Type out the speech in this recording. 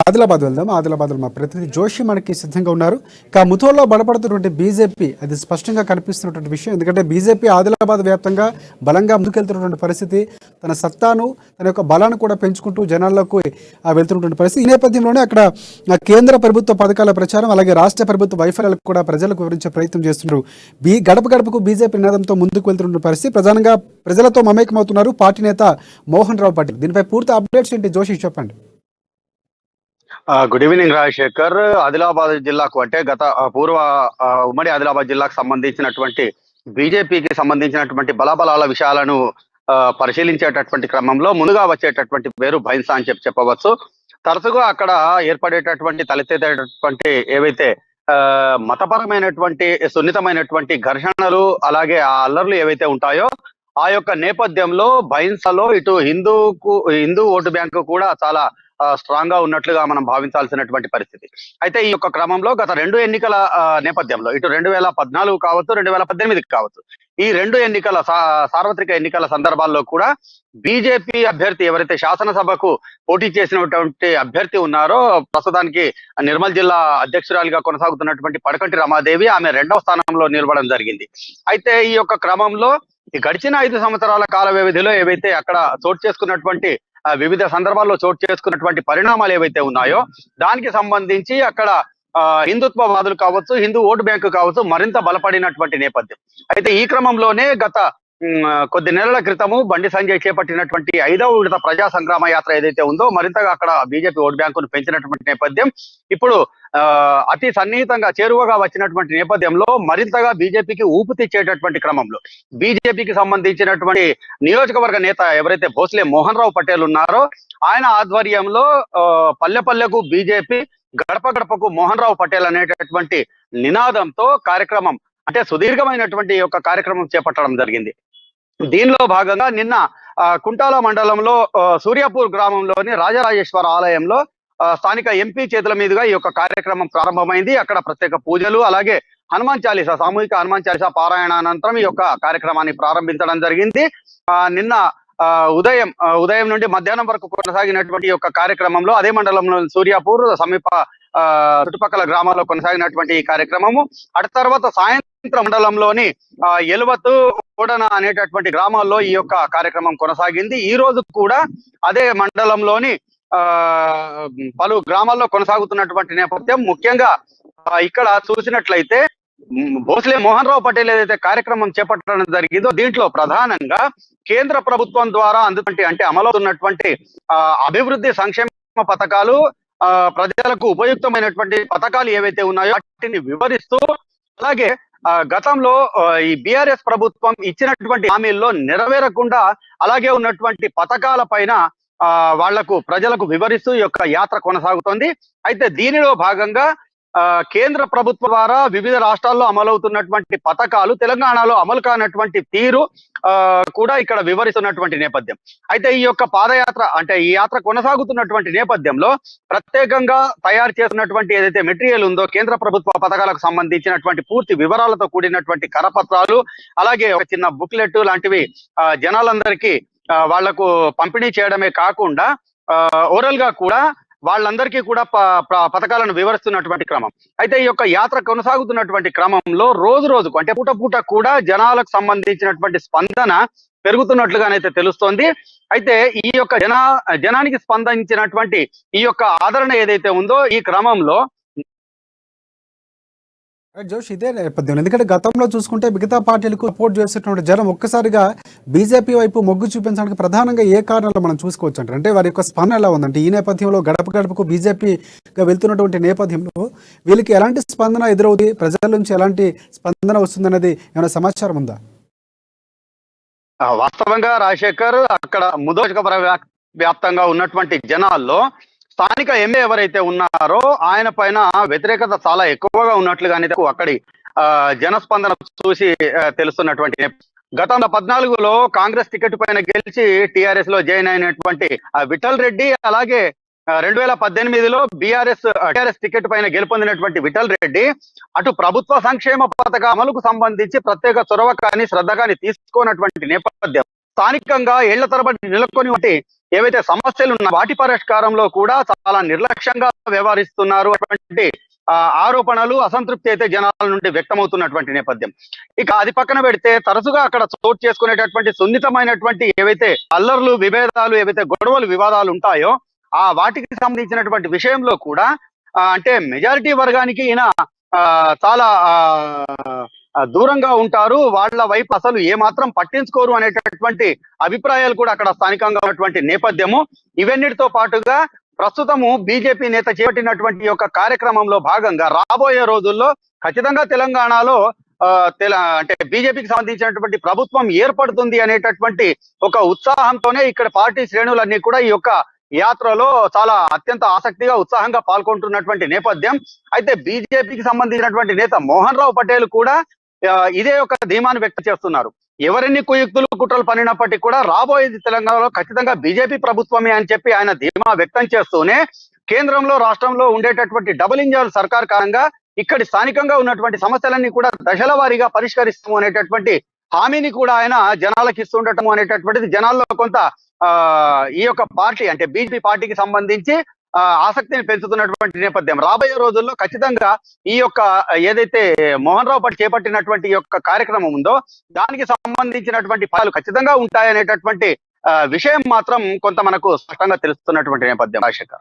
ఆదిలాబాద్ వెళ్దాం. ఆదిలాబాద్లో మా ప్రతినిధి జోషి మనకి సిద్ధంగా ఉన్నారు. ఇక ముథోల్లో బలపడుతున్నటువంటి బీజేపీ అది స్పష్టంగా కనిపిస్తున్నటువంటి విషయం. ఎందుకంటే బీజేపీ ఆదిలాబాద్ వ్యాప్తంగా బలంగా ముందుకెళ్తున్నటువంటి పరిస్థితి, తన సత్తాను తన యొక్క బలాన్ని కూడా పెంచుకుంటూ జనాల్లోకి వెళ్తున్నటువంటి పరిస్థితి. ఈ నేపథ్యంలోనే అక్కడ కేంద్ర ప్రభుత్వ పథకాల ప్రచారం, అలాగే రాష్ట్ర ప్రభుత్వ వైఫల్యాలకు కూడా ప్రజలకు వివరించే ప్రయత్నం చేస్తున్నారు. గడప గడపకు బీజేపీ నినాదంతో ముందుకు వెళ్తున్న పరిస్థితి. ప్రధానంగా ప్రజలతో మమేకమవుతున్నారు పార్టీ నేత మోహన్ రావు పాటిల్. దీనిపై పూర్తి అప్డేట్స్ ఏంటి జోషి చెప్పండి. Good evening Rajasekhar. ఆదిలాబాద్ జిల్లాకు అంటే గత పూర్వ ఉమ్మడి ఆదిలాబాద్ జిల్లాకు సంబంధించినటువంటి బీజేపీకి సంబంధించినటువంటి బలాబలాల విషయాలను పరిశీలించేటటువంటి క్రమంలో ముందుగా వచ్చేటటువంటి పేరు భైన్సా అని చెప్పవచ్చు. తరచుగా అక్కడ ఏర్పడేటటువంటి తలెత్తేటటువంటి ఏవైతే మతపరమైనటువంటి సున్నితమైనటువంటి ఘర్షణలు అలాగే ఆ అల్లర్లు ఏవైతే ఉంటాయో ఆ యొక్క నేపథ్యంలో భైన్సాలో ఇటు హిందూ ఓటు బ్యాంకు కూడా చాలా స్ట్రాంగ్ గా ఉన్నట్లుగా మనం భావించాల్సినటువంటి పరిస్థితి. అయితే ఈ యొక్క క్రమంలో గత రెండు ఎన్నికల నేపథ్యంలో ఇటు 2014 కావచ్చు, 2018 కావచ్చు, ఈ రెండు ఎన్నికల సార్వత్రిక ఎన్నికల సందర్భాల్లో కూడా బీజేపీ అభ్యర్థి ఎవరైతే శాసనసభకు పోటీ చేసినటువంటి అభ్యర్థి ఉన్నారో, ప్రస్తుతానికి నిర్మల్ జిల్లా అధ్యక్షురాలిగా కొనసాగుతున్నటువంటి పడకంటి రమాదేవి, ఆమె 2వ స్థానంలో నిలవడం జరిగింది. అయితే ఈ యొక్క క్రమంలో ఈ గడిచిన 5 సంవత్సరాల కాల వ్యవధిలో ఏవైతే అక్కడ చోటు చేసుకున్నటువంటి వివిధ సందర్భాల్లో చోటు చేసుకున్నటువంటి పరిణామాలు ఏవైతే ఉన్నాయో దానికి సంబంధించి అక్కడ హిందుత్వవాదులు కావచ్చు, హిందూ ఓటు బ్యాంకు కావచ్చు మరింత బలపడినటువంటి నేపథ్యం. అయితే ఈ క్రమంలోనే గత కొద్ది నెలల క్రితము బండి సంజయ్ చేపట్టినటువంటి 5వ విడత ప్రజా సంగ్రామ యాత్ర ఏదైతే ఉందో మరింతగా అక్కడ బీజేపీ ఓటు బ్యాంకును పెంచినటువంటి నేపథ్యం. ఇప్పుడు అతి సన్నిహితంగా చేరువగా వచ్చినటువంటి నేపథ్యంలో మరింతగా బీజేపీకి ఊపు తెచ్చేటటువంటి క్రమంలో బీజేపీకి సంబంధించినటువంటి నియోజకవర్గ నేత ఎవరైతే భోస్లే మోహన్ రావు పటేల్ ఉన్నారో ఆయన ఆధ్వర్యంలో పల్లె పల్లెకు బీజేపీ, గడప గడపకు మోహన్ రావు పటేల్ అనేటటువంటి నినాదంతో కార్యక్రమం అంటే సుదీర్ఘమైనటువంటి యొక్క కార్యక్రమం చేపట్టడం జరిగింది. దీనిలో భాగంగా నిన్న కుంటాల మండలంలో సూర్యాపూర్ గ్రామంలోని రాజరాజేశ్వర ఆలయంలో స్థానిక ఎంపీ చేతుల మీదుగా ఈ యొక్క కార్యక్రమం ప్రారంభమైంది. అక్కడ ప్రత్యేక పూజలు అలాగే హనుమాన్ చాలీసా, సామూహిక హనుమాన్ చాలీసా పారాయణానంతరం ఈ యొక్క కార్యక్రమాన్ని ప్రారంభించడం జరిగింది. నిన్న ఉదయం నుండి మధ్యాహ్నం వరకు కొనసాగినటువంటి యొక్క కార్యక్రమంలో అదే మండలంలో సూర్యాపూర్ సమీప చుట్టుపక్కల గ్రామాల్లో కొనసాగినటువంటి ఈ కార్యక్రమము అటు తర్వాత సాయంత్రం మండలంలోని ఎలువతు కోడన అనేటటువంటి గ్రామాల్లో ఈ యొక్క కార్యక్రమం కొనసాగింది. ఈ రోజు కూడా అదే మండలంలోని పలు గ్రామాల్లో కొనసాగుతున్నటువంటి నేపథ్యం. ముఖ్యంగా ఇక్కడ చూసినట్లయితే భోస్లే మోహన్ రావు పటేల్ ఏదైతే కార్యక్రమం చేపట్టడం జరిగిందో దీంట్లో ప్రధానంగా కేంద్ర ప్రభుత్వం ద్వారా అంటే అమలవుతున్నటువంటి అభివృద్ధి సంక్షేమ పథకాలు, ప్రజలకు ఉపయుక్తమైనటువంటి పథకాలు ఏవైతే ఉన్నాయో వాటిని వివరిస్తూ అలాగే గతంలో ఈ బీఆర్ఎస్ ప్రభుత్వం ఇచ్చినటువంటి హామీల్లో నెరవేరకుండా అలాగే ఉన్నటువంటి పథకాల పైన వాళ్లకు ప్రజలకు వివరిస్తూ ఈ యొక్క యాత్ర కొనసాగుతోంది. అయితే దీనిలో భాగంగా కేంద్ర ప్రభుత్వం ద్వారా వివిధ రాష్ట్రాల్లో అమలవుతున్నటువంటి పథకాలు తెలంగాణలో అమలు కానటువంటి తీరు కూడా ఇక్కడ వివరిస్తున్నటువంటి నేపథ్యం. అయితే ఈ యొక్క పాదయాత్ర అంటే ఈ యాత్ర కొనసాగుతున్నటువంటి నేపథ్యంలో ప్రత్యేకంగా తయారు చేసినటువంటి ఏదైతే మెటీరియల్ ఉందో కేంద్ర ప్రభుత్వ పథకాలకు సంబంధించినటువంటి పూర్తి వివరాలతో కూడినటువంటి కరపత్రాలు అలాగే ఒక చిన్న బుక్లెట్ లాంటివి జనాలందరికీ వాళ్లకు పంపిణీ చేయడమే కాకుండా ఓరల్ గా కూడా వాళ్ళందరికీ కూడా పథకాలను వివరిస్తున్నటువంటి క్రమం. అయితే ఈ యొక్క యాత్ర కొనసాగుతున్నటువంటి క్రమంలో రోజు రోజుకు అంటే పూట కూడా జనాలకు సంబంధించినటువంటి స్పందన పెరుగుతున్నట్లుగానైతే తెలుస్తోంది. అయితే ఈ యొక్క జనానికి స్పందించినటువంటి ఈ యొక్క ఆదరణ ఏదైతే ఉందో ఈ క్రమంలో జోష్ ఇదే నేపథ్యం. ఎందుకంటే గతంలో చూసుకుంటే మిగతా పార్టీలకు సపోర్ట్ చేసేటువంటి జనం ఒక్కసారిగా బీజేపీ వైపు మొగ్గు చూపించడానికి ప్రధానంగా ఏ కారణాలు మనం చూసుకోవచ్చు అంటారు? అంటే వారి యొక్క స్పందన ఎలా ఉందంటే ఈ నేపథ్యంలో గడప గడపకు బీజేపీగా వెళ్తున్నటువంటి నేపథ్యంలో వీళ్ళకి ఎలాంటి స్పందన ఎదురవుతుంది, ప్రజల నుంచి ఎలాంటి స్పందన వస్తుందనేది ఏమైనా సమాచారం ఉందా? వాస్తవంగా రాజశేఖర్ అక్కడ ముదోజకపుర వ్యాప్తంగా ఉన్నటువంటి జనాల్లో స్థానిక ఎమ్మెల్యే ఎవరైతే ఉన్నారో ఆయన పైన వ్యతిరేకత చాలా ఎక్కువగా ఉన్నట్లుగానే అక్కడి జనస్పందన చూసి తెలుస్తున్నటువంటి గతంలో 14లో కాంగ్రెస్ టికెట్ పైన గెలిచి టిఆర్ఎస్ లో జాయిన్ అయినటువంటి విఠల్ రెడ్డి అలాగే 2018లో టిఆర్ఎస్ టికెట్ పైన గెలుపొందినటువంటి విఠల్ రెడ్డి అటు ప్రభుత్వ సంక్షేమ పథక అమలుకు సంబంధించి ప్రత్యేక చొరవ కానీ శ్రద్ధ కానీ తీసుకోనటువంటి నేపథ్యం స్థానికంగా ఏళ్ల తరబడి నెలకొని ఏవైతే సమస్యలు ఉన్న వాటి పరిష్కారంలో కూడా చాలా నిర్లక్ష్యంగా వ్యవహరిస్తున్నారు అటువంటి ఆరోపణలు, అసంతృప్తి అయితే జనాల నుండి వ్యక్తమవుతున్నటువంటి నేపథ్యం. ఇక అది పక్కన పెడితే తరచుగా అక్కడ చోటు చేసుకునేటటువంటి సున్నితమైనటువంటి ఏవైతే అల్లర్లు, విభేదాలు, ఏవైతే గొడవలు, వివాదాలు ఉంటాయో వాటికి సంబంధించినటువంటి విషయంలో కూడా అంటే మెజారిటీ వర్గానికి ఈయన చాలా దూరంగా ఉంటారు, వాళ్ళ వైపు అసలు ఏమాత్రం పట్టించుకోరు అనేటటువంటి అభిప్రాయాలు కూడా అక్కడ స్థానికంగా ఉన్నటువంటి నేపథ్యము. ఇవన్నిటితో పాటుగా ప్రస్తుతము బీజేపీ నేత చేపట్టినటువంటి యొక్క కార్యక్రమంలో భాగంగా రాబోయే రోజుల్లో ఖచ్చితంగా తెలంగాణలో అంటే బీజేపీకి సంబంధించినటువంటి ప్రభుత్వం ఏర్పడుతుంది అనేటటువంటి ఒక ఉత్సాహంతోనే ఇక్కడ పార్టీ శ్రేణులన్నీ కూడా ఈ యొక్క యాత్రలో చాలా అత్యంత ఆసక్తిగా, ఉత్సాహంగా పాల్గొంటున్నటువంటి నేపథ్యం. అయితే బీజేపీకి సంబంధించినటువంటి నేత మోహన్ రావు పటేల్ కూడా ఇదే ఒక ధీమాను వ్యక్తం చేస్తున్నారు. ఎవరెన్ని కుయుక్తులు, కుట్రలు పనినప్పటికీ కూడా రాబోయేది తెలంగాణలో ఖచ్చితంగా బీజేపీ ప్రభుత్వమే అని చెప్పి ఆయన ధీమా వ్యక్తం చేస్తూనే కేంద్రంలో, రాష్ట్రంలో ఉండేటటువంటి డబుల్ ఇంజన్ సర్కార్ కారణంగా ఇక్కడి స్థానికంగా ఉన్నటువంటి సమస్యలన్నీ కూడా దశల వారీగా పరిష్కరిస్తాము అనేటటువంటి హామీని కూడా ఆయన జనాలకు ఇస్తుండటము అనేటటువంటిది జనాల్లో కొంత ఈ యొక్క పార్టీ అంటే బీజేపీ పార్టీకి సంబంధించి ఆసక్తిని పెంచుతున్నటువంటి నేపథ్యం. రాబోయే రోజుల్లో ఖచ్చితంగా ఈ యొక్క ఏదైతే మోహన్ రావు పటేల్ చేపట్టినటువంటి ఈ యొక్క కార్యక్రమం ఉందో దానికి సంబంధించినటువంటి ఫలాలు ఖచ్చితంగా ఉంటాయనేటటువంటి విషయం మాత్రం కొంత మనకు స్పష్టంగా తెలుస్తున్నటువంటి నేపథ్యం. రాజశేఖర్.